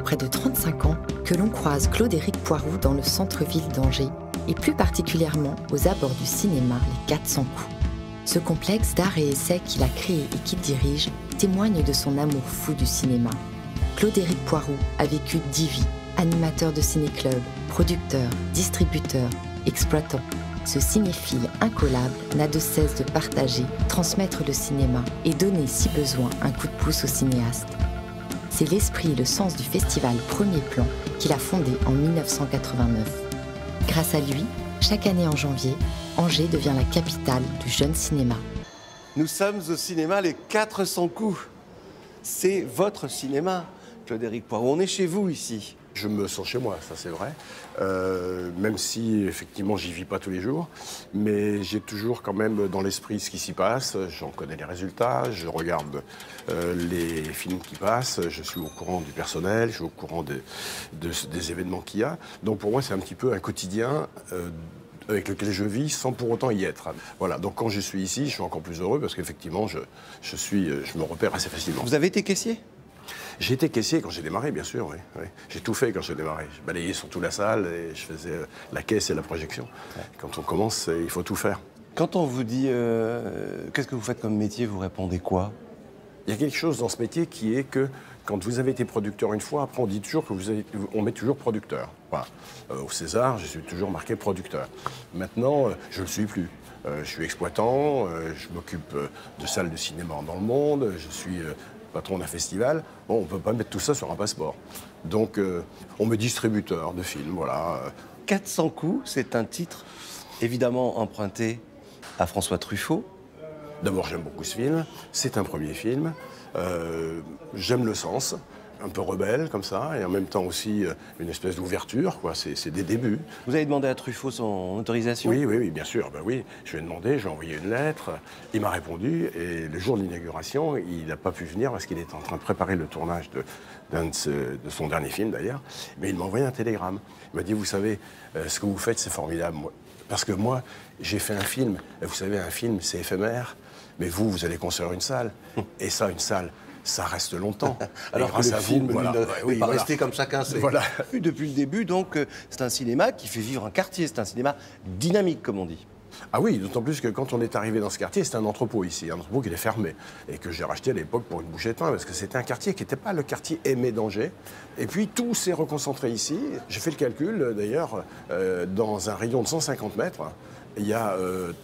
près de 35 ans que l'on croise Claude-Éric Poiroux dans le centre-ville d'Angers, et plus particulièrement aux abords du cinéma Les 400 coups. Ce complexe d'art et essai qu'il a créé et qu'il dirige témoigne de son amour fou du cinéma. Claude-Éric Poiroux a vécu 10 vies, animateur de ciné-club, producteur, distributeur, exploitant. Ce cinéphile incollable n'a de cesse de partager, transmettre le cinéma et donner, si besoin, un coup de pouce aux cinéastes. C'est l'esprit et le sens du festival Premier Plan qu'il a fondé en 1989. Grâce à lui, chaque année en janvier, Angers devient la capitale du jeune cinéma. Nous sommes au cinéma Les 400 coups. C'est votre cinéma, Claude-Éric Poiroux. On est chez vous ici. Je me sens chez moi, ça c'est vrai. Même si effectivement j'y vis pas tous les jours, mais j'ai toujours quand même dans l'esprit ce qui s'y passe. J'en connais les résultats, je regarde les films qui passent, je suis au courant du personnel, je suis au courant des événements qu'il y a. Donc pour moi c'est un petit peu un quotidien avec lequel je vis sans pour autant y être. Voilà, donc quand je suis ici, je suis encore plus heureux parce qu'effectivement je me repère assez facilement. Vous avez été caissier ? J'ai été caissier quand j'ai démarré, bien sûr, oui. J'ai tout fait quand j'ai démarré. Je balayais sur toute la salle et je faisais la caisse et la projection. Ouais. Quand on commence, il faut tout faire. Quand on vous dit qu'est-ce que vous faites comme métier, vous répondez quoi ? Il y a quelque chose dans ce métier qui est que quand vous avez été producteur une fois, après on dit toujours que on met toujours producteur. Voilà. Au César, je suis toujours marqué producteur. Maintenant, je ne le suis plus. Je suis exploitant, je m'occupe de salles de cinéma dans le monde, je suis patron d'un festival. Bon, on ne peut pas mettre tout ça sur un passeport. Donc, on me distributeur de films, voilà. 400 coups, c'est un titre évidemment emprunté à François Truffaut. D'abord, j'aime beaucoup ce film. C'est un premier film. J'aime le sens, un peu rebelle comme ça, et en même temps aussi une espèce d'ouverture, quoi. C'est des débuts. Vous avez demandé à Truffaut son autorisation ? Oui, bien sûr. Ben oui, je lui ai demandé, j'ai envoyé une lettre, il m'a répondu, et le jour de l'inauguration, il n'a pas pu venir parce qu'il était en train de préparer le tournage de son dernier film d'ailleurs, mais il m'a envoyé un télégramme. Il m'a dit, vous savez, ce que vous faites, c'est formidable. Parce que moi, j'ai fait un film, et vous savez, un film, c'est éphémère, mais vous allez construire une salle, et ça, une salle, ça reste longtemps. Alors grâce à vous, voilà. Oui, pas rester comme chacun sait. Voilà. Depuis le début, donc, c'est un cinéma qui fait vivre un quartier. C'est un cinéma dynamique, comme on dit. Ah oui, d'autant plus que quand on est arrivé dans ce quartier, c'était un entrepôt ici, un entrepôt qui était fermé, et que j'ai racheté à l'époque pour une bouchée de pain, parce que c'était un quartier qui n'était pas le quartier aimé d'Angers. Et puis tout s'est reconcentré ici. J'ai fait le calcul, d'ailleurs, dans un rayon de 150 mètres, il y a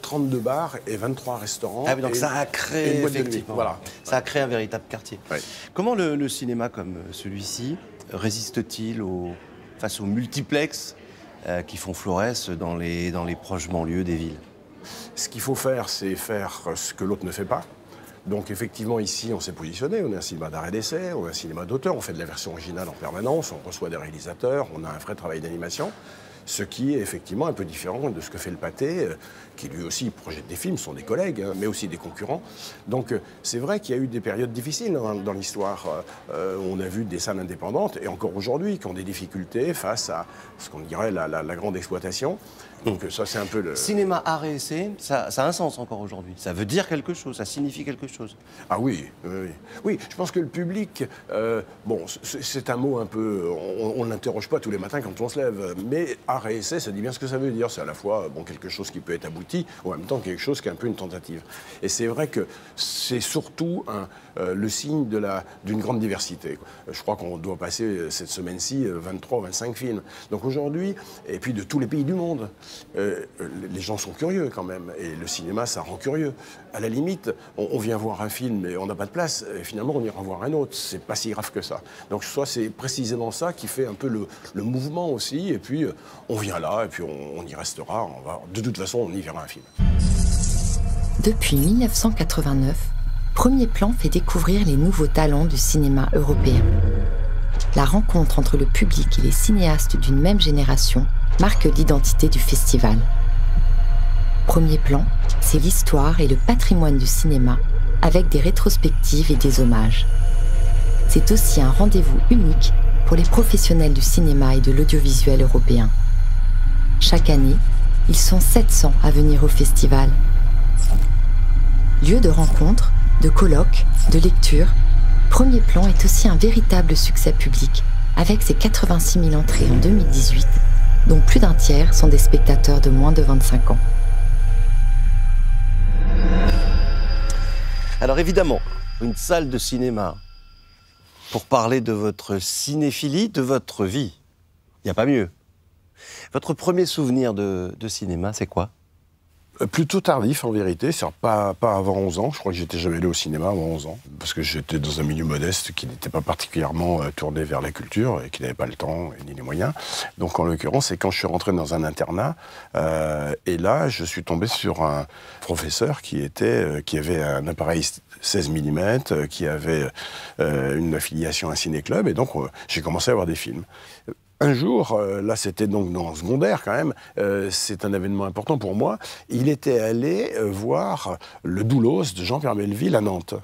32 bars et 23 restaurants. Ah oui, donc ça a créé, effectivement, voilà. Ça a créé un véritable quartier. Ouais. Comment le cinéma comme celui-ci résiste-t-il face aux multiplexes qui font florès dans les proches banlieues des villes? Ce qu'il faut faire, c'est faire ce que l'autre ne fait pas. Donc effectivement, ici, on s'est positionné, on est un cinéma d'art et d'essai, on est un cinéma d'auteur, on fait de la version originale en permanence, on reçoit des réalisateurs, on a un vrai travail d'animation. Ce qui est effectivement un peu différent de ce que fait le Pâté, qui lui aussi projette des films, sont des collègues, hein, mais aussi des concurrents. Donc c'est vrai qu'il y a eu des périodes difficiles dans l'histoire. On a vu des salles indépendantes, et encore aujourd'hui, qui ont des difficultés face à ce qu'on dirait la grande exploitation. Donc ça, c'est un peu le... Cinéma, art et essai, ça a un sens encore aujourd'hui. Ça veut dire quelque chose, ça signifie quelque chose. Ah oui, oui, je pense que le public, bon, c'est un mot un peu... On ne l'interroge pas tous les matins quand on se lève, mais art et essai, ça dit bien ce que ça veut dire. C'est à la fois quelque chose qui peut être abouti, ou en même temps quelque chose qui est un peu une tentative. Et c'est vrai que c'est surtout le signe d'une grande diversité. Je crois qu'on doit passer cette semaine-ci 23 ou 25 films. Donc aujourd'hui, et puis de tous les pays du monde, les gens sont curieux quand même, et le cinéma, ça rend curieux. À la limite, on vient voir un film et on n'a pas de place, et finalement on ira voir un autre. C'est pas si grave que ça. Donc soit c'est précisément ça qui fait un peu le mouvement aussi, et puis on vient là, et puis on y restera. De toute façon, on y verra un film. Depuis 1989, Premier Plan fait découvrir les nouveaux talents du cinéma européen. La rencontre entre le public et les cinéastes d'une même génération marque l'identité du festival. Premier Plan, c'est l'histoire et le patrimoine du cinéma, avec des rétrospectives et des hommages. C'est aussi un rendez-vous unique pour les professionnels du cinéma et de l'audiovisuel européen. Chaque année, ils sont 700 à venir au festival. Lieu de rencontres, de colloques, de lectures, Premier Plan est aussi un véritable succès public, avec ses 86 000 entrées en 2018, dont plus d'un tiers sont des spectateurs de moins de 25 ans. Alors évidemment, une salle de cinéma, pour parler de votre cinéphilie, de votre vie, il n'y a pas mieux. Votre premier souvenir de cinéma, c'est quoi? Plutôt tardif en vérité, pas avant 11 ans. Je crois que j'étais jamais allé au cinéma avant 11 ans. Parce que j'étais dans un milieu modeste qui n'était pas particulièrement tourné vers la culture et qui n'avait pas le temps ni les moyens. Donc en l'occurrence, c'est quand je suis rentré dans un internat. Et là, je suis tombé sur un professeur qui avait un appareil 16 mm, qui avait une affiliation à un ciné-club. Et donc j'ai commencé à voir des films. Un jour, là c'était donc dans le secondaire quand même, c'est un événement important pour moi, il était allé voir Le Doulos de Jean-Pierre Melville à Nantes.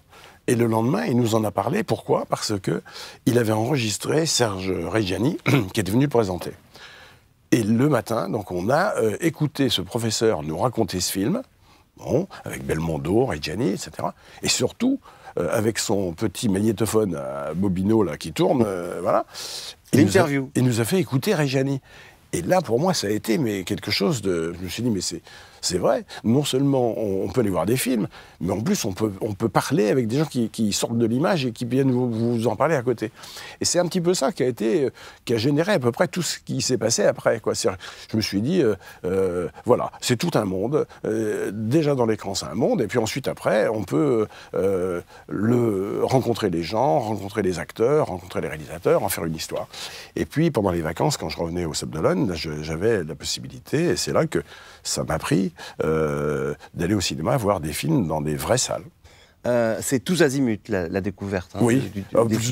Et le lendemain, il nous en a parlé. Pourquoi? Parce qu'il avait enregistré Serge Reggiani, qui était venu le présenter. Et le matin, donc on a écouté ce professeur nous raconter ce film, bon, avec Belmondo, Reggiani, etc. Et surtout, avec son petit magnétophone à bobino là, qui tourne, voilà. L'interview. Il nous a fait écouter Reggiani. Et là, pour moi, ça a été quelque chose de... Je me suis dit, mais c'est vrai. Non seulement on peut aller voir des films, mais en plus, on peut parler avec des gens qui sortent de l'image et qui viennent vous en parler à côté. Et c'est un petit peu ça qui a généré à peu près tout ce qui s'est passé après, quoi. Je me suis dit, voilà, c'est tout un monde. Déjà dans l'écran, c'est un monde. Et puis ensuite, après, on peut rencontrer les gens, rencontrer les acteurs, rencontrer les réalisateurs, en faire une histoire. Et puis, pendant les vacances, quand je revenais au Sable d'Olonne, j'avais la possibilité, et c'est là que ça m'a pris, d'aller au cinéma voir des films dans des vraies salles. C'est tous azimuts, la découverte, hein, oui,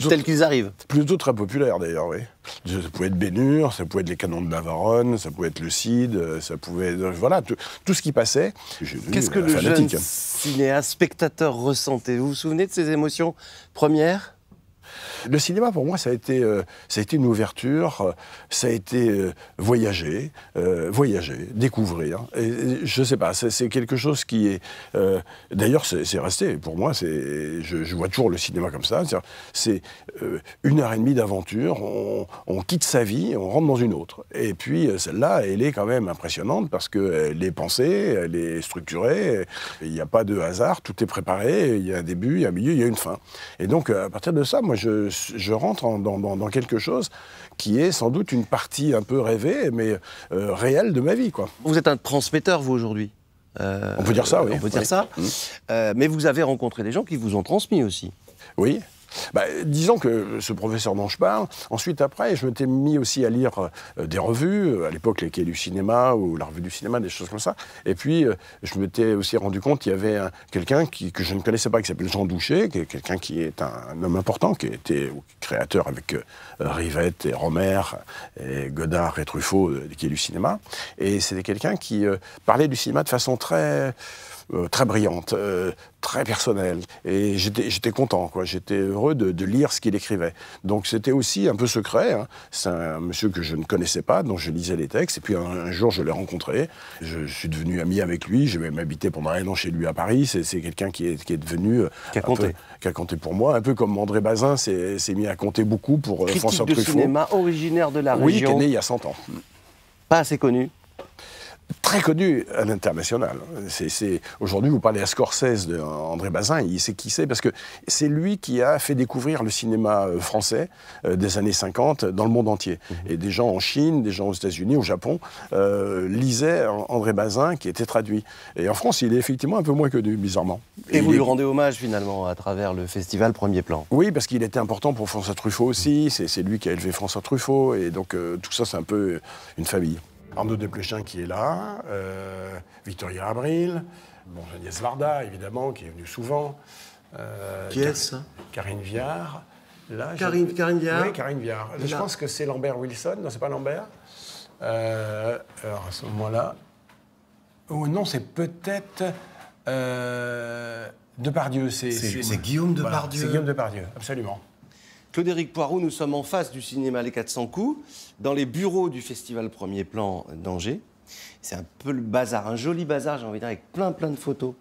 tels qu'ils arrivent. Plutôt très populaire d'ailleurs, oui. Ça pouvait être Bénur, ça pouvait être les Canons de Navarone, ça pouvait être le Cid, ça pouvait être, voilà, tout ce qui passait. Qu'est-ce que le jeune cinéaste, spectateur ressentait? Vous vous souvenez de ces émotions premières? Le cinéma, pour moi, ça a été une ouverture, ça a été voyager, découvrir. Et je sais pas, c'est quelque chose qui est... D'ailleurs, c'est resté, pour moi, je vois toujours le cinéma comme ça. C'est 1h30 d'aventure, on quitte sa vie, on rentre dans une autre. Et puis, celle-là, elle est quand même impressionnante parce qu'elle est pensée, elle est structurée, il n'y a pas de hasard, tout est préparé, il y a un début, il y a un milieu, il y a une fin. Et donc, à partir de ça, moi, je rentre dans quelque chose qui est sans doute une partie un peu rêvée, mais réelle de ma vie, quoi. Vous êtes un transmetteur, vous, aujourd'hui? On peut dire ça, oui. On peut dire ça. Mais vous avez rencontré des gens qui vous ont transmis aussi. Oui. Disons que ce professeur dont je parle, ensuite après, je m'étais mis aussi à lire des revues, à l'époque les Cahiers du cinéma ou la Revue du cinéma, des choses comme ça. Et puis, je m'étais aussi rendu compte qu'il y avait quelqu'un que je ne connaissais pas, qui s'appelle Jean Douché, qui est quelqu'un qui est un homme important, qui était créateur avec Rivette et Romer, et Godard et Truffaut des Cahiers du cinéma. Et c'était quelqu'un qui parlait du cinéma de façon très brillante, très personnelle. Et j'étais content, quoi. J'étais heureux de lire ce qu'il écrivait. Donc c'était aussi un peu secret, hein. C'est un monsieur que je ne connaissais pas, dont je lisais les textes. Et puis un jour, je l'ai rencontré. Je suis devenu ami avec lui. J'ai même habité pendant 1 an chez lui à Paris. C'est quelqu'un qui est devenu... Qui a compté pour moi. Un peu comme André Bazin s'est mis à compter beaucoup pour François Truffaut. Critique de cinéma originaire de la région. Oui, qui est né il y a 100 ans. Pas assez connu. Très connu à l'international. Aujourd'hui, vous parlez à Scorsese d'André Bazin, il sait qui c'est, parce que c'est lui qui a fait découvrir le cinéma français des années 50 dans le monde entier. Et des gens en Chine, des gens aux États-Unis, au Japon, lisaient André Bazin, qui était traduit. Et en France, il est effectivement un peu moins connu, bizarrement. Et vous lui rendez hommage, finalement, à travers le festival Premier Plan. Oui, parce qu'il était important pour François Truffaut aussi. C'est lui qui a élevé François Truffaut. Et donc, tout ça, c'est un peu une famille. Arnaud Desplechin qui est là, Victoria Abril, bon, Agnès Varda, évidemment, qui est venue souvent. Qui est-ce? Karine Viard. Là, Karine Viard? Oui, Karine Viard. Je pense que c'est Lambert Wilson. Non, c'est pas Lambert. Alors, à ce moment-là... Oh non, c'est peut-être... Depardieu. C'est Guillaume Depardieu. C'est Guillaume Depardieu, absolument. Claude-Éric Poiroux, nous sommes en face du cinéma Les 400 coups, dans les bureaux du festival Premier Plan d'Angers. C'est un peu le bazar, un joli bazar, j'ai envie de dire, avec plein de photos.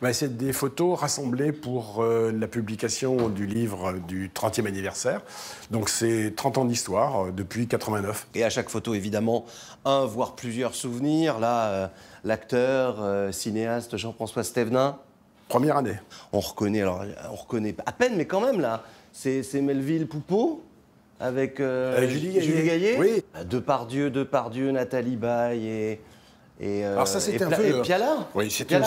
Ben, c'est des photos rassemblées pour la publication du livre du 30e anniversaire. Donc c'est 30 ans d'histoire depuis 89. Et à chaque photo, évidemment, un, voire plusieurs souvenirs. Là, l'acteur, cinéaste Jean-François Stévenin. Première année. On reconnaît à peine, mais quand même, là, c'est Melville Poupeau avec Julie Gaillet. Julie Gaillet. Oui. Depardieu, Nathalie Baye Alors ça, c'était un peu... et Piala. Oui, c'était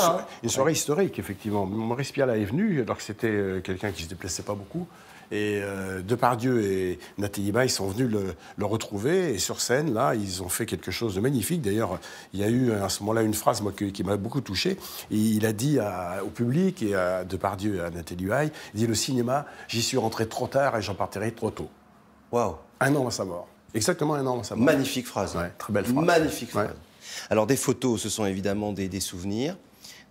une soirée historique, effectivement. Maurice Piala est venu, alors que c'était quelqu'un qui ne se déplaçait pas beaucoup. Et Depardieu et Nathalie Baye sont venus le retrouver. Et sur scène, là, ils ont fait quelque chose de magnifique. D'ailleurs, il y a eu à ce moment-là une phrase moi, qui m'a beaucoup touché. Et il a dit au public et à Depardieu et à Nathalie Baye, il dit « Le cinéma, j'y suis rentré trop tard et j'en partirai trop tôt. » Waouh. 1 an à sa mort. Exactement 1 an à sa mort. Magnifique phrase. Ouais, très belle phrase. Magnifique phrase. Ouais. Alors, des photos, ce sont évidemment des souvenirs,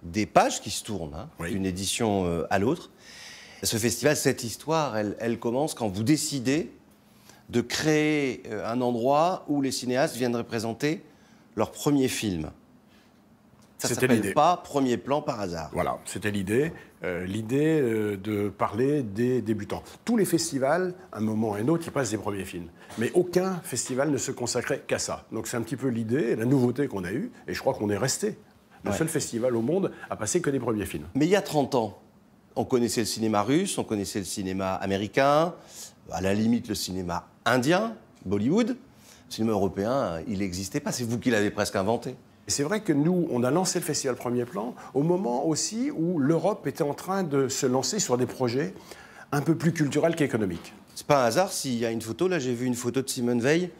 des pages qui se tournent Oui. d'une édition à l'autre. Ce festival, cette histoire, elle commence quand vous décidez de créer un endroit où les cinéastes viendraient présenter leur premier film. Ça C'était s'appelle l'idée. pas Premier plan par hasard. Voilà, c'était l'idée. L'idée de parler des débutants. Tous les festivals, à un moment ou à un autre, ils passent des premiers films. Mais aucun festival ne se consacrait qu'à ça. Donc c'est un petit peu l'idée, la nouveauté qu'on a eue. Et je crois qu'on est resté le seul festival au monde à passer que des premiers films. Mais il y a 30 ans, on connaissait le cinéma russe, on connaissait le cinéma américain, à la limite le cinéma indien, Bollywood. Le cinéma européen, il n'existait pas. C'est vous qui l'avez presque inventé. Et c'est vrai que nous, on a lancé le festival Premier Plan au moment aussi où l'Europe était en train de se lancer sur des projets un peu plus culturels qu'économiques. C'est pas un hasard s'il y a une photo. Là, j'ai vu une photo de Simone Veil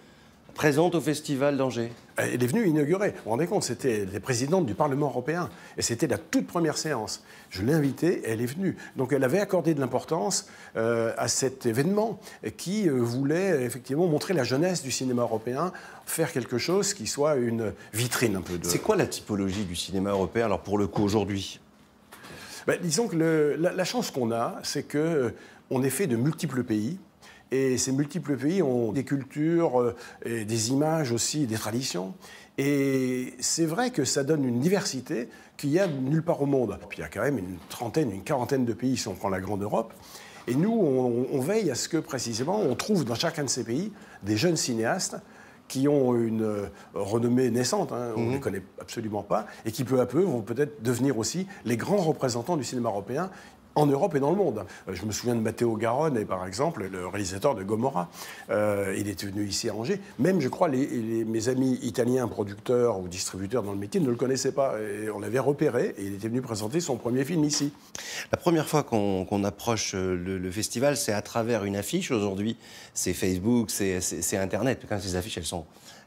présente au Festival d'Angers. Elle est venue inaugurer. Vous vous rendez compte, c'était la présidente du Parlement européen. Et c'était la toute première séance. Je l'ai invitée, elle est venue. Donc elle avait accordé de l'importance à cet événement qui voulait effectivement montrer la jeunesse du cinéma européen, faire quelque chose qui soit une vitrine un peu de... C'est quoi la typologie du cinéma européen, alors pour le coup, aujourd'hui ? Ben, disons que la chance qu'on a, c'est qu'on est fait de multiples pays. Et ces multiples pays ont des cultures, et des images aussi, des traditions. Et c'est vrai que ça donne une diversité qu'il y a nulle part au monde. Puis il y a quand même une trentaine, une quarantaine de pays si on prend la grande Europe. Et nous, on veille à ce que précisément, on trouve dans chacun de ces pays des jeunes cinéastes qui ont une renommée naissante, on ne les connaît absolument pas, et qui peu à peu vont peut-être devenir aussi les grands représentants du cinéma européen en Europe et dans le monde. Je me souviens de Matteo Garrone, par exemple, le réalisateur de Gomorrah. Il est venu ici à Angers. Même, je crois, mes amis italiens, producteurs ou distributeurs dans le métier, ne le connaissaient pas. Et on l'avait repéré et il était venu présenter son premier film ici. La première fois qu'on approche le festival, c'est à travers une affiche. Aujourd'hui, c'est Facebook, c'est Internet. Quand ces affiches,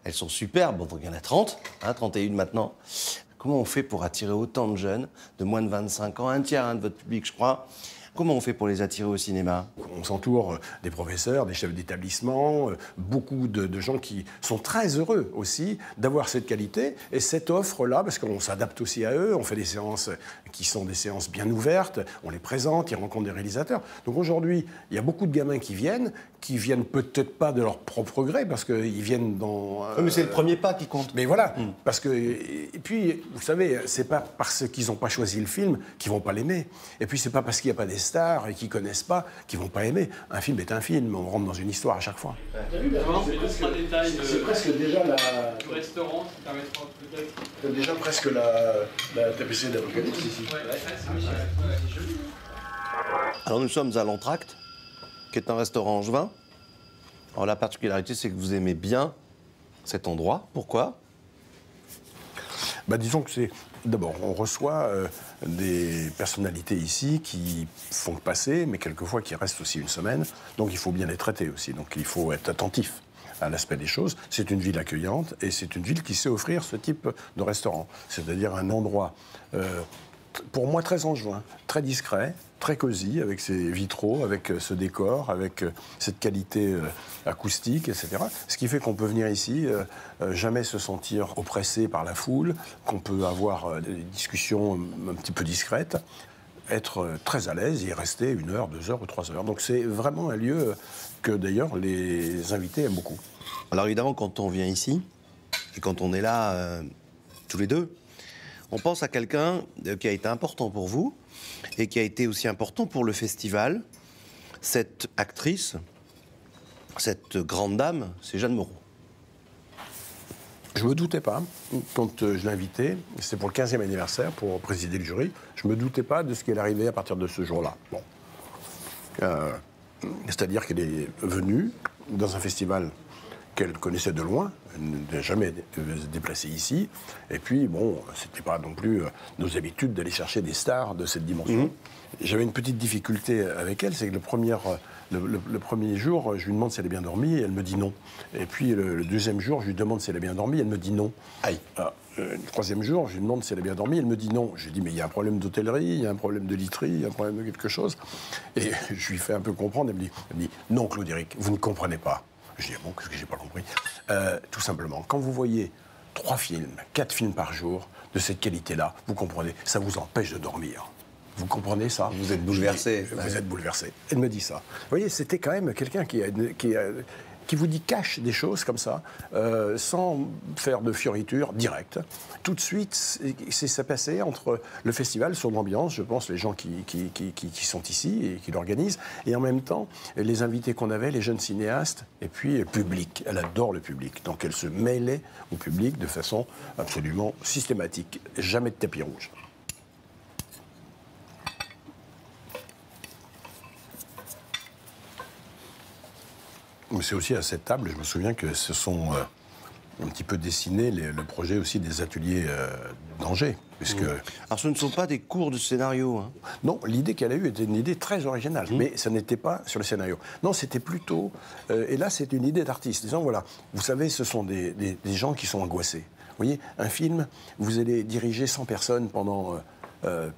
elles sont superbes. Bon, il y en a 30, 31 maintenant. Comment on fait pour attirer autant de jeunes, de moins de 25 ans, un tiers de votre public, je crois. Comment on fait pour les attirer au cinéma ? On s'entoure des professeurs, des chefs d'établissement, beaucoup de gens qui sont très heureux aussi d'avoir cette qualité et cette offre-là, parce qu'on s'adapte aussi à eux, on fait des séances qui sont des séances bien ouvertes, on les présente, ils rencontrent des réalisateurs. Donc aujourd'hui, il y a beaucoup de gamins qui viennent peut-être pas de leur propre gré, parce qu'ils viennent dans... Mais c'est le premier pas qui compte. Mais voilà, parce que... Et puis, vous savez, c'est pas parce qu'ils n'ont pas choisi le film qu'ils vont pas l'aimer. Et puis, c'est pas parce qu'il n'y a pas des stars et qu'ils connaissent pas qu'ils vont pas aimer. Un film est un film, on rentre dans une histoire à chaque fois. T'as vu, C'est presque déjà la... le restaurant qui permettra peut-être... C'est déjà presque la tapisserie d'Apocalypse ici. C'est joli. Alors nous sommes à l'Entracte, qui est un restaurant angevin. Alors la particularité, c'est que vous aimez bien cet endroit. Pourquoi ? Disons que c'est... D'abord, on reçoit des personnalités ici qui font que passer, mais quelquefois qui restent aussi une semaine. Donc il faut bien les traiter aussi. Donc il faut être attentif à l'aspect des choses. C'est une ville accueillante et c'est une ville qui sait offrir ce type de restaurant. C'est-à-dire un endroit, pour moi, très angevin, très discret, très cosy, avec ses vitraux, avec ce décor, avec cette qualité acoustique, etc. Ce qui fait qu'on peut venir ici, jamais se sentir oppressé par la foule, qu'on peut avoir des discussions un petit peu discrètes, être très à l'aise et y rester 1 heure, 2 heures ou 3 heures. Donc c'est vraiment un lieu que d'ailleurs les invités aiment beaucoup. Alors évidemment, quand on vient ici, et quand on est là tous les deux, on pense à quelqu'un qui a été important pour vous et qui a été aussi important pour le festival. Cette actrice, cette grande dame, c'est Jeanne Moreau. Je ne me doutais pas, quand je l'ai invitée, c'était pour le 15e anniversaire, pour présider le jury, je ne me doutais pas de ce qui allait arriver à partir de ce jour-là. Bon. C'est-à-dire qu'elle est venue dans un festival qu'elle connaissait de loin, elle n'était jamais déplacée ici, et puis, bon, c'était pas non plus nos habitudes d'aller chercher des stars de cette dimension. J'avais une petite difficulté avec elle, c'est que le premier jour, je lui demande si elle a bien dormi, et elle me dit non. Et puis le deuxième jour, je lui demande si elle a bien dormi, elle me dit non. Aïe. Le troisième jour, je lui demande si elle a bien dormi, elle me dit non. Je lui dis, mais il y a un problème d'hôtellerie, il y a un problème de literie, il y a un problème de quelque chose. Et je lui fais un peu comprendre, elle me dit non, Claude-Éric, vous ne comprenez pas. Je dis, bon, qu'est-ce que j'ai pas compris? Tout simplement, quand vous voyez 3 films, 4 films par jour de cette qualité-là, vous comprenez, ça vous empêche de dormir. Vous comprenez ça? Vous êtes bouleversé. Vous êtes bouleversé. Elle me dit ça. Vous voyez, c'était quand même quelqu'un qui vous dit cache des choses comme ça, sans faire de fioritures directes. Tout de suite, ça passait entre le festival, son ambiance, je pense, les gens qui sont ici et qui l'organisent, et en même temps, les invités qu'on avait, les jeunes cinéastes, et puis le public. Elle adore le public. Donc elle se mêlait au public de façon absolument systématique. Jamais de tapis rouge. C'est aussi à cette table, je me souviens que se sont un petit peu dessinés le projet aussi des ateliers d'Angers. Puisque... Alors ce ne sont pas des cours de scénario. Hein. Non, l'idée qu'elle a eue était une idée très originale, mais ça n'était pas sur le scénario. Non, c'était plutôt... et là, c'est une idée d'artiste, disant, voilà, vous savez, ce sont des gens qui sont angoissés. Vous voyez, un film, vous allez diriger 100 personnes pendant...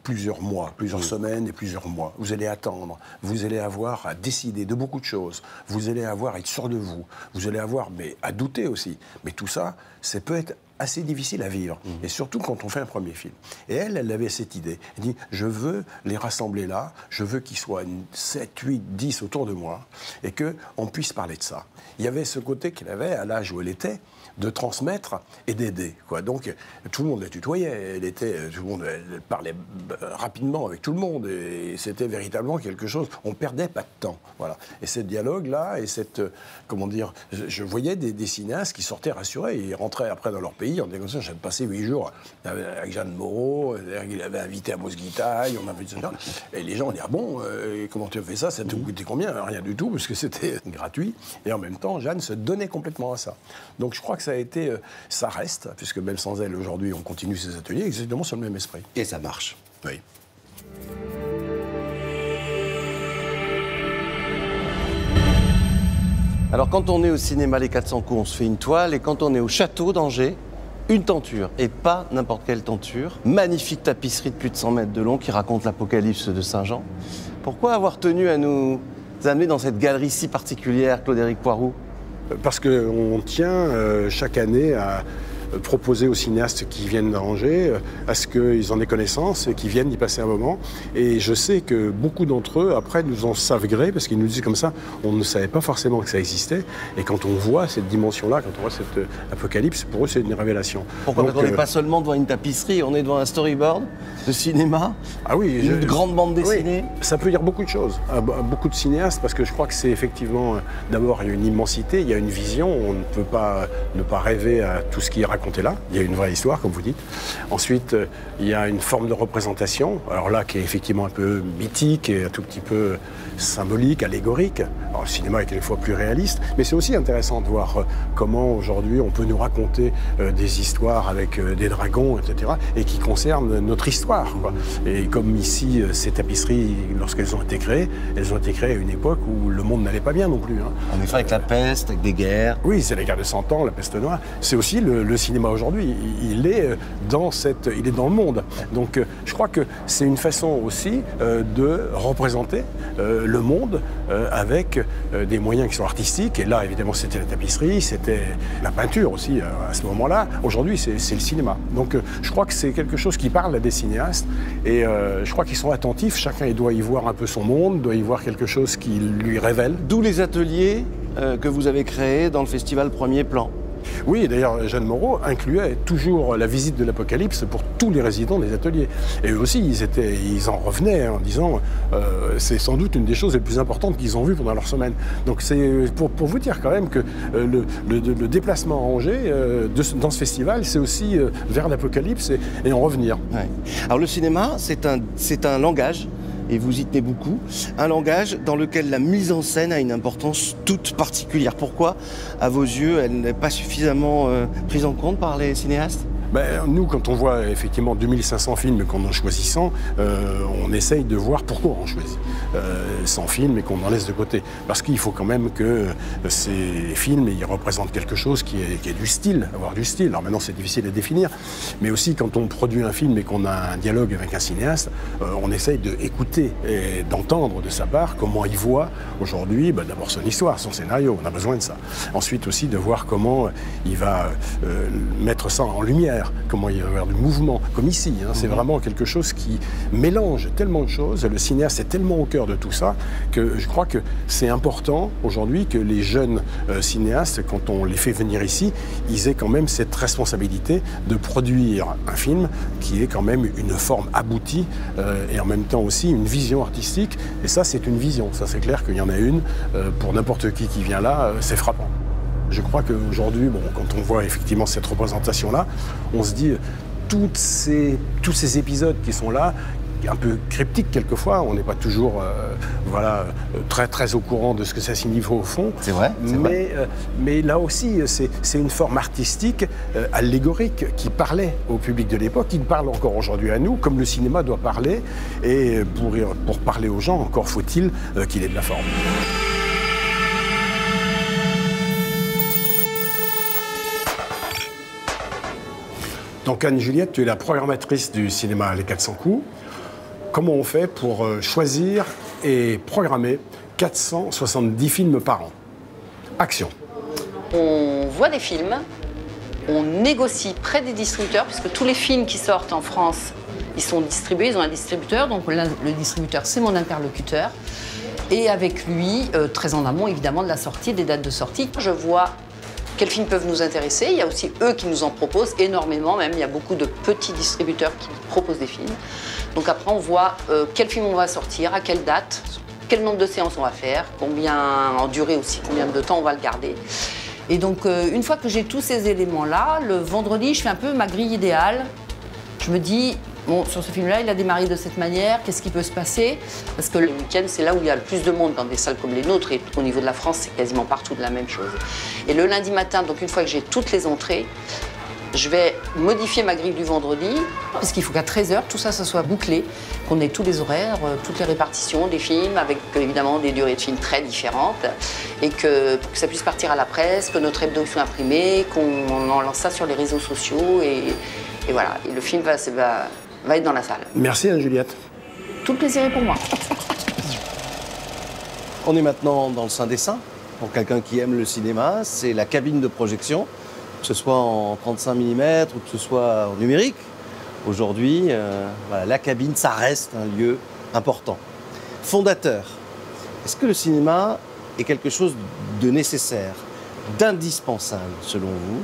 plusieurs mois, plusieurs semaines et plusieurs mois. Vous allez attendre, vous allez avoir à décider de beaucoup de choses, vous allez avoir à être sûr de vous, vous allez avoir à douter aussi. Mais tout ça, ça peut être assez difficile à vivre, et surtout quand on fait un premier film. Et elle avait cette idée. Elle dit, je veux les rassembler là, je veux qu'ils soient 7, 8, 10 autour de moi, et qu'on puisse parler de ça. Il y avait ce côté qu'elle avait, à l'âge où elle était, de transmettre et d'aider, quoi. Donc tout le monde la tutoyait, elle parlait rapidement avec tout le monde, et c'était véritablement quelque chose, on perdait pas de temps, voilà. Et ce dialogue-là, et cette, comment dire, je voyais des cinéastes qui sortaient rassurés, ils rentraient après dans leur pays en disant, j'ai passé 8 jours avec Jeanne Moreau, il avait invité à Mosguitaille, on avait dit ça, et les gens disaient, ah bon, comment tu as fait ça te coûtait combien? Rien du tout, parce que c'était gratuit, et en même temps, Jeanne se donnait complètement à ça. Donc je crois que ça reste, puisque même sans elle, aujourd'hui, on continue ces ateliers exactement sur le même esprit. Et ça marche. Oui. Alors, quand on est au cinéma Les 400 coups, on se fait une toile, et quand on est au château d'Angers, une tenture, et pas n'importe quelle tenture. Magnifique tapisserie de plus de 100 mètres de long qui raconte l'apocalypse de Saint-Jean. Pourquoi avoir tenu à nous amener dans cette galerie si particulière, Claude-Éric Poiroux? Parce qu'on tient chaque année à proposer aux cinéastes qui viennent d'Angers à ce qu'ils en aient connaissance et qu'ils viennent y passer un moment. Et je sais que beaucoup d'entre eux, après, nous en savent gré, parce qu'ils nous disent comme ça, on ne savait pas forcément que ça existait. Et quand on voit cette dimension-là, quand on voit cette apocalypse, pour eux, c'est une révélation. Pourquoi? Parce qu'on n'est pas seulement devant une tapisserie, on est devant un storyboard de cinéma, une grande bande dessinée. Oui, ça peut dire beaucoup de choses à beaucoup de cinéastes, parce que je crois que c'est effectivement, d'abord, il y a une immensité, il y a une vision, on ne peut pas ne pas rêver à tout ce qui est raconté là. Il y a une vraie histoire, comme vous dites. Ensuite, il y a une forme de représentation, alors là, qui est effectivement un peu mythique et un tout petit peu symbolique, allégorique. Alors, le cinéma est quelquefois plus réaliste, mais c'est aussi intéressant de voir comment aujourd'hui on peut nous raconter des histoires avec des dragons, etc., et qui concernent notre histoire, quoi. Et comme ici, ces tapisseries, lorsqu'elles ont été créées à une époque où le monde n'allait pas bien non plus. Hein. En effet, avec la peste, avec des guerres. Oui, c'est les guerres de 100 ans, la peste noire. C'est aussi le cinéma aujourd'hui. Il est dans le monde. Donc, je crois que c'est une façon aussi de représenter le monde avec des moyens qui sont artistiques. Et là, évidemment, c'était la tapisserie, c'était la peinture aussi à ce moment-là. Aujourd'hui, c'est le cinéma. Donc, je crois que c'est quelque chose qui parle à des cinéastes. Et je crois qu'ils sont attentifs. Chacun doit y voir un peu son monde, doit y voir quelque chose qui lui révèle. D'où les ateliers que vous avez créés dans le festival Premier Plan. Oui, d'ailleurs, Jeanne Moreau incluait toujours la visite de l'Apocalypse pour tous les résidents des ateliers. Et eux aussi, ils en revenaient en disant c'est sans doute une des choses les plus importantes qu'ils ont vues pendant leur semaine. Donc c'est pour vous dire quand même que le déplacement à Angers dans ce festival, c'est aussi vers l'Apocalypse et en revenir. Ouais. Alors le cinéma, c'est un langage, et vous y tenez beaucoup, un langage dans lequel la mise en scène a une importance toute particulière. Pourquoi, à vos yeux, elle n'est pas suffisamment prise en compte par les cinéastes ? Nous, quand on voit effectivement 2500 films et qu'on en choisit 100, on essaye de voir pourquoi on choisit 100 films et qu'on en laisse de côté. Parce qu'il faut quand même que ces films ils représentent quelque chose qui est du style, avoir du style. Alors maintenant, c'est difficile à définir, mais aussi quand on produit un film et qu'on a un dialogue avec un cinéaste, on essaye d'écouter et d'entendre de sa part comment il voit aujourd'hui, d'abord son histoire, son scénario, on a besoin de ça. Ensuite aussi de voir comment il va mettre ça en lumière. Comment il va y avoir du mouvement, comme ici. C'est vraiment quelque chose qui mélange tellement de choses. Le cinéaste est tellement au cœur de tout ça que je crois que c'est important aujourd'hui que les jeunes cinéastes, quand on les fait venir ici, ils aient quand même cette responsabilité de produire un film qui est quand même une forme aboutie et en même temps aussi une vision artistique. Et ça, c'est une vision. Ça, c'est clair qu'il y en a une. Pour n'importe qui vient là, c'est frappant. Je crois qu'aujourd'hui, quand on voit effectivement cette représentation-là, on se dit, tous ces épisodes qui sont là, un peu cryptiques quelquefois, on n'est pas toujours très, très au courant de ce que ça signifie au fond. C'est vrai, mais là aussi, c'est une forme artistique, allégorique, qui parlait au public de l'époque, qui parle encore aujourd'hui à nous, comme le cinéma doit parler. Et pour parler aux gens, encore faut-il qu'il ait de la forme. Donc Anne-Juliette, tu es la programmatrice du cinéma Les 400 coups. Comment on fait pour choisir et programmer 470 films par an? Action. On voit des films, on négocie près des distributeurs, puisque tous les films qui sortent en France, ils sont distribués, ils ont un distributeur, donc le distributeur, c'est mon interlocuteur. Et avec lui, très en amont évidemment de la sortie, des dates de sortie, je vois quels films peuvent nous intéresser. Il y a aussi eux qui nous en proposent énormément, même il y a beaucoup de petits distributeurs qui proposent des films. Donc après on voit quel film on va sortir, à quelle date, quel nombre de séances on va faire, combien en durée aussi, combien de temps on va le garder. Et donc une fois que j'ai tous ces éléments-là, le vendredi je fais un peu ma grille idéale. Je me dis, bon, sur ce film-là, il a démarré de cette manière, qu'est-ce qui peut se passer? Parce que le week-end, c'est là où il y a le plus de monde dans des salles comme les nôtres, et au niveau de la France, c'est quasiment partout de la même chose. Et le lundi matin, donc une fois que j'ai toutes les entrées, je vais modifier ma grille du vendredi, parce qu'il faut qu'à 13h, tout ça, ça soit bouclé, qu'on ait tous les horaires, toutes les répartitions des films, avec évidemment des durées de films très différentes, et pour que ça puisse partir à la presse, que notre hebdo soit imprimé, qu'on en lance ça sur les réseaux sociaux, et voilà, et le film va être dans la salle. Merci Anne-Juliette. Tout le plaisir est pour moi. On est maintenant dans le Saint des Saints. Pour quelqu'un qui aime le cinéma, c'est la cabine de projection, que ce soit en 35 mm ou que ce soit en numérique. Aujourd'hui, la cabine, ça reste un lieu important. Fondateur, est-ce que le cinéma est quelque chose de nécessaire, d'indispensable selon vous?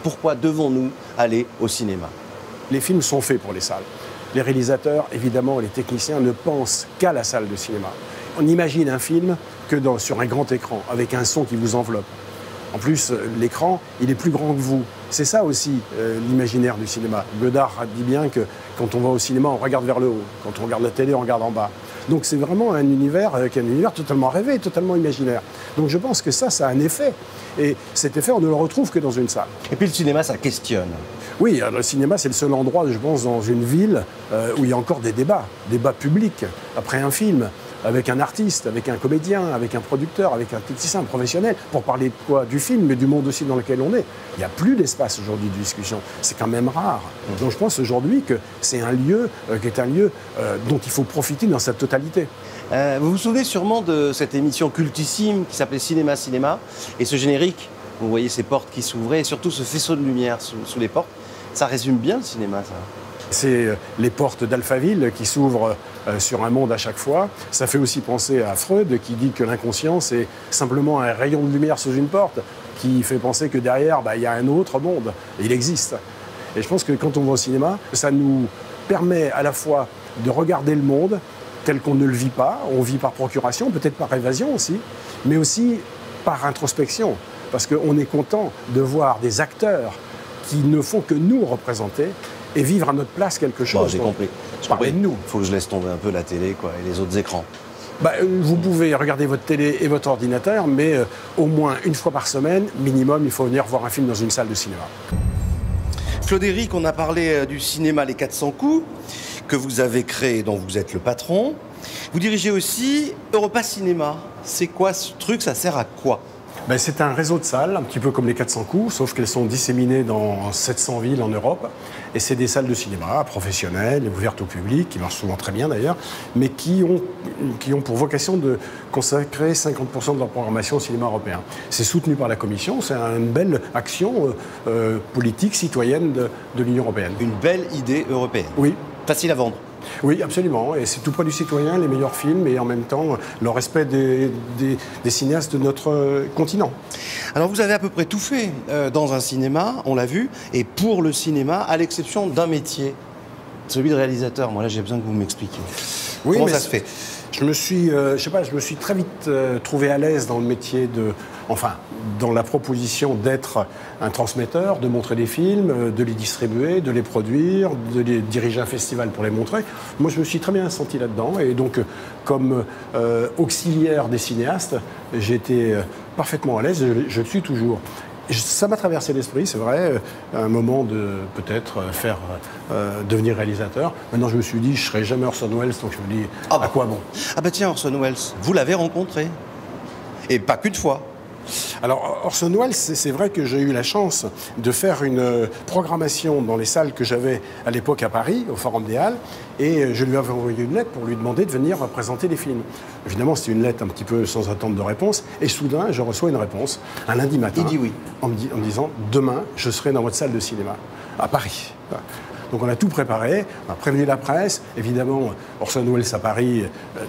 Pourquoi devons-nous aller au cinéma? Les films sont faits pour les salles. Les réalisateurs, évidemment, les techniciens ne pensent qu'à la salle de cinéma. On imagine un film que sur un grand écran, avec un son qui vous enveloppe. En plus, l'écran, il est plus grand que vous. C'est ça aussi l'imaginaire du cinéma. Godard dit bien que quand on va au cinéma, on regarde vers le haut. Quand on regarde la télé, on regarde en bas. Donc c'est vraiment un univers totalement rêvé, totalement imaginaire. Donc je pense que ça a un effet. Et cet effet, on ne le retrouve que dans une salle. Et puis le cinéma, ça questionne. Oui, le cinéma, c'est le seul endroit, je pense, dans une ville où il y a encore des débats publics, après un film, avec un artiste, avec un comédien, avec un producteur, avec un technicien, un professionnel, pour parler de quoi? Du film, mais du monde aussi dans lequel on est. Il n'y a plus d'espace aujourd'hui de discussion. C'est quand même rare. Donc je pense aujourd'hui que c'est un lieu qui est un lieu dont il faut profiter dans sa totalité. Vous vous souvenez sûrement de cette émission cultissime qui s'appelait Cinéma Cinéma, et ce générique, vous voyez ces portes qui s'ouvraient, et surtout ce faisceau de lumière sous les portes. Ça résume bien le cinéma, ça. C'est les portes d'Alphaville qui s'ouvrent sur un monde à chaque fois. Ça fait aussi penser à Freud qui dit que l'inconscient, c'est simplement un rayon de lumière sous une porte. qui fait penser que derrière, il y a un autre monde. Et il existe. Et je pense que quand on va au cinéma, ça nous permet à la fois de regarder le monde tel qu'on ne le vit pas. On vit par procuration, peut-être par évasion aussi, mais aussi par introspection. Parce qu'on est content de voir des acteurs qui ne font que nous représenter et vivre à notre place quelque chose. Bon, j'ai compris. Parler de nous. Il faut que je laisse tomber un peu la télé et les autres écrans. Vous pouvez regarder votre télé et votre ordinateur, mais au moins une fois par semaine, minimum, il faut venir voir un film dans une salle de cinéma. Claude Éric, on a parlé du cinéma Les 400 coups, que vous avez créé, dont vous êtes le patron. Vous dirigez aussi Europa Cinéma. C'est quoi ce truc? Ça sert à quoi? C'est un réseau de salles, un petit peu comme les 400 coups, sauf qu'elles sont disséminées dans 700 villes en Europe. Et c'est des salles de cinéma professionnelles, ouvertes au public, qui marchent souvent très bien d'ailleurs, mais qui ont pour vocation de consacrer 50% de leur programmation au cinéma européen. C'est soutenu par la Commission, c'est une belle action politique, citoyenne de l'Union européenne. Une belle idée européenne. Oui. Facile à vendre. Oui, absolument. Et c'est tout près du citoyen, les meilleurs films et en même temps le respect des cinéastes de notre continent. Alors vous avez à peu près tout fait dans un cinéma, on l'a vu, et pour le cinéma, à l'exception d'un métier, celui de réalisateur. Moi là j'ai besoin que vous m'expliquiez. Oui, comment ça se fait? Je me suis très vite trouvé à l'aise dans le métier dans la proposition d'être un transmetteur, de montrer des films, de les distribuer, de les produire, de les diriger un festival pour les montrer. Moi, je me suis très bien senti là-dedans. Et donc, comme auxiliaire des cinéastes, j'étais parfaitement à l'aise. Je le suis toujours. Ça m'a traversé l'esprit, c'est vrai, un moment de peut-être devenir réalisateur. Maintenant, je me suis dit, je ne serai jamais Orson Welles, donc je me dis, à quoi bon? Tiens, Orson Welles, vous l'avez rencontré. Et pas qu'une fois. Alors, Orson Welles, c'est vrai que j'ai eu la chance de faire une programmation dans les salles que j'avais à l'époque à Paris, au Forum des Halles, et je lui avais envoyé une lettre pour lui demander de venir présenter les films. Évidemment, c'était une lettre un petit peu sans attente de réponse, et soudain, je reçois une réponse, un lundi matin. Il dit oui. En me disant, demain, je serai dans votre salle de cinéma, à Paris. Donc on a tout préparé, on a prévenu la presse. Évidemment, Orson Welles à Paris,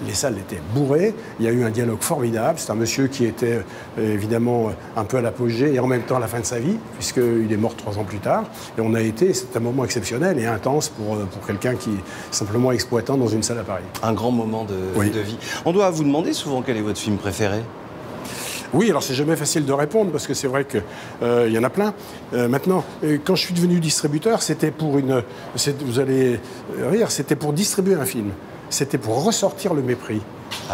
les salles étaient bourrées. Il y a eu un dialogue formidable. C'est un monsieur qui était évidemment un peu à l'apogée et en même temps à la fin de sa vie, puisqu'il est mort 3 ans plus tard. Et c'est un moment exceptionnel et intense pour quelqu'un qui est simplement exploitant dans une salle à Paris. Un grand moment de vie. On doit vous demander souvent quel est votre film préféré? Oui, alors c'est jamais facile de répondre parce que c'est vrai qu'il y en a plein. Maintenant, quand je suis devenu distributeur, c'était pour vous allez rire, c'était pour distribuer un film. C'était pour ressortir Le Mépris,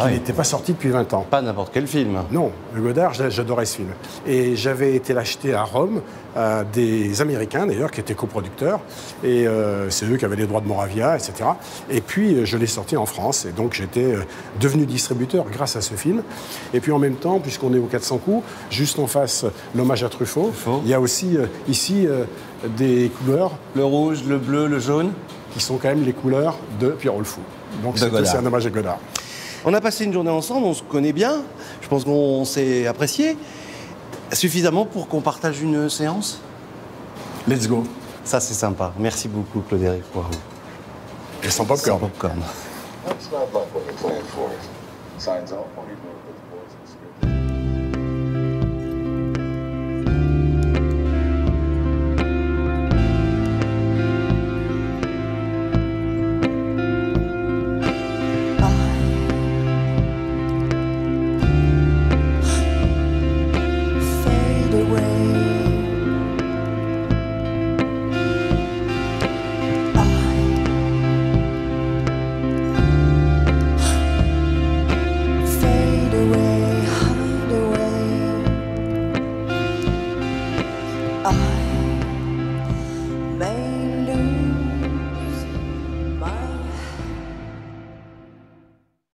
qui n'était pas sorti depuis 20 ans. Pas n'importe quel film. Non, le Godard, j'adorais ce film. Et j'avais été l'acheter à Rome, à des Américains d'ailleurs, qui étaient coproducteurs. Et c'est eux qui avaient les droits de Moravia, etc. Et puis je l'ai sorti en France. Et donc j'étais devenu distributeur grâce à ce film. Et puis en même temps, puisqu'on est aux 400 coups, juste en face, l'hommage à Truffaut, il y a aussi ici des couleurs. Le rouge, le bleu, le jaune. Qui sont quand même les couleurs de Pierrot le Fou. Donc c'est aussi un hommage à Godard. On a passé une journée ensemble, on se connaît bien. Je pense qu'on s'est apprécié. Suffisamment pour qu'on partage une séance? Let's go. Ça, c'est sympa. Merci beaucoup, Claude Éric Poiroux. Et sans popcorn. Sans popcorn. That's not like what we planned for. Signs off.